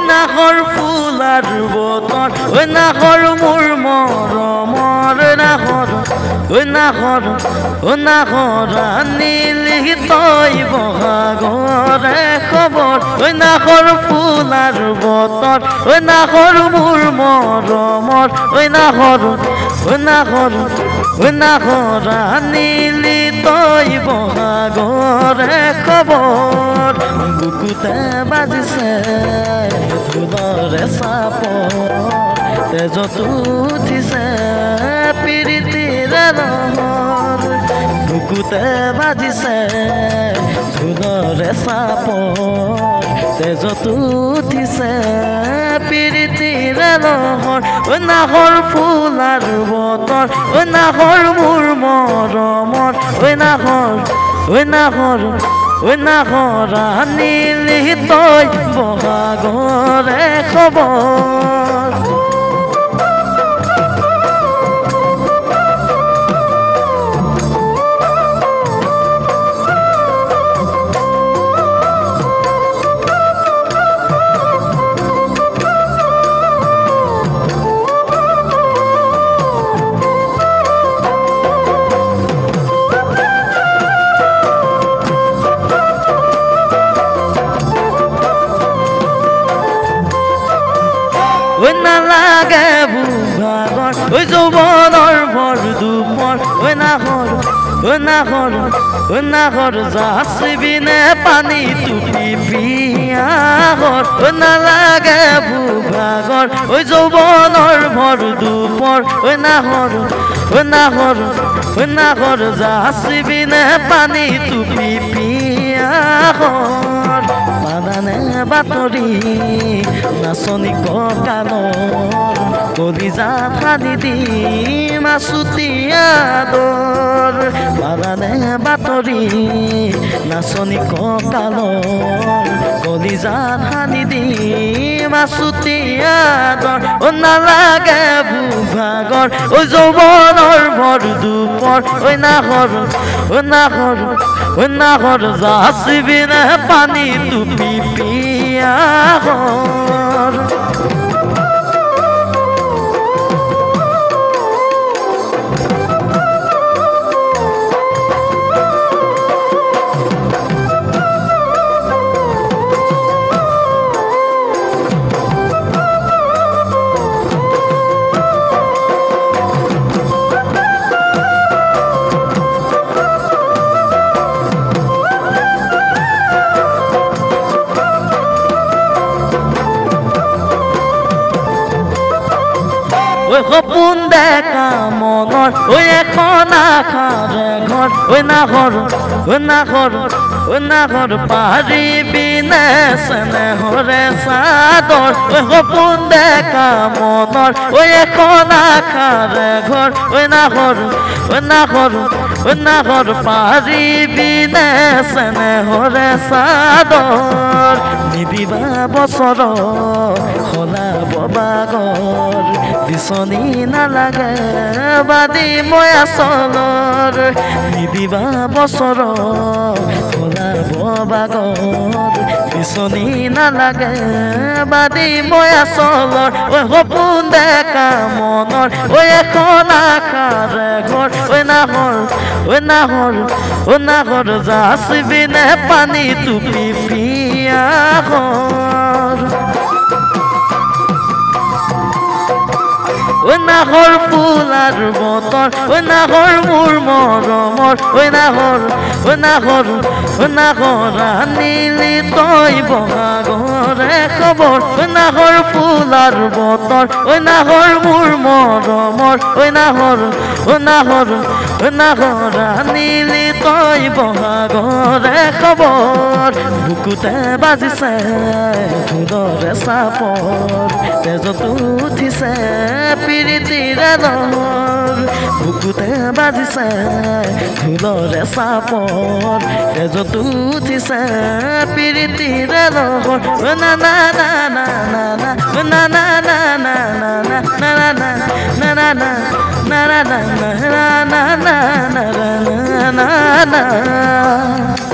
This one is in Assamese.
নাহৰ ফুলাৰ বতৰ নাহৰ মোৰ মৰমৰ নাহৰ আনিলি তই বহাগৰে খবৰ নাহৰ ফুলাৰ বতৰ নাহৰ মোৰ মৰমৰ নাহৰ আনিলি তই বহাগৰে খবৰ বুকুতে বাজিছে ঢোলৰে চাপৰ তেজত উঠিছে প্ৰীতিৰ লহৰ বুকুতে বাজিছে ঢোলৰে চাপৰ তেজত উঠিছে প্ৰীতিৰ লহৰ নাহৰ ফুলাৰ বতৰ নাহৰ মোৰ মৰমৰ নাহৰ আনিলি তই বহাগৰে খবৰ নালাগে বুভাগৰ যৌৱনৰ ভৰ দুপৰ নাহৰ যাচিবিনে পানী টুপি পিয়াহৰ নালাগে বুভাগৰ যৌৱনৰ ভৰ দুপৰ নাহৰ যাচিবিনে পানী টুপি পিয়াহৰ বাদানে বাতৰি নাচনি কঁকালৰ কলিজা ফালি দিম আছুতীয়াদৰ বাদানে বাতৰি নাচনি কঁকালৰ কলিজা ফালি দিম আছুতীয়াদৰ নালাগে বুভাগৰ যৌৱনৰ ভৰ দুপৰ নাহৰ যাচিবিনে পানী টুপি পিয়াহৰ সপোন দেখা মনৰ এখন আশাৰে ঘৰ নাহৰ পাৰিবিনে চেনেহৰে চাদৰ সপোন দেখা মনৰ এখন আশাৰে ঘৰ নাহৰ পাৰিবিনে চেনেহৰে চাদৰ নিদিবা বছৰ সলাব বাগৰ বিচনী নালাগে বাদি মই আচলৰ নিদিবা বছৰ সলাব বাগৰ বিচনী নালাগে বাদি মই আচলৰ সপোন দেখা মনৰ এখন আশাৰে ঘৰ নাহৰ যাচিবিনে পানী টুপি পিয়াহৰ নাহৰ ফুলাৰ বতৰ নাহৰ মোৰ মৰমৰ নাহৰ আনিলি তই বহাগৰে খবৰ নাহৰ ফুলাৰ বতৰ নাহৰ মোৰ মৰমৰ নাহৰ আনিলি তই বহাগৰে খবৰ বুকুতে বাজিছে ঢোলৰে চাপৰ তেজত উঠিছে প্ৰীতিৰ লহৰ বুকুতে বাজিছে ঢোলৰে চাপৰ তেজত উঠিছে প্ৰীতিৰ লহৰ না না না না না না না না না না না না na na na na na na na na na na na na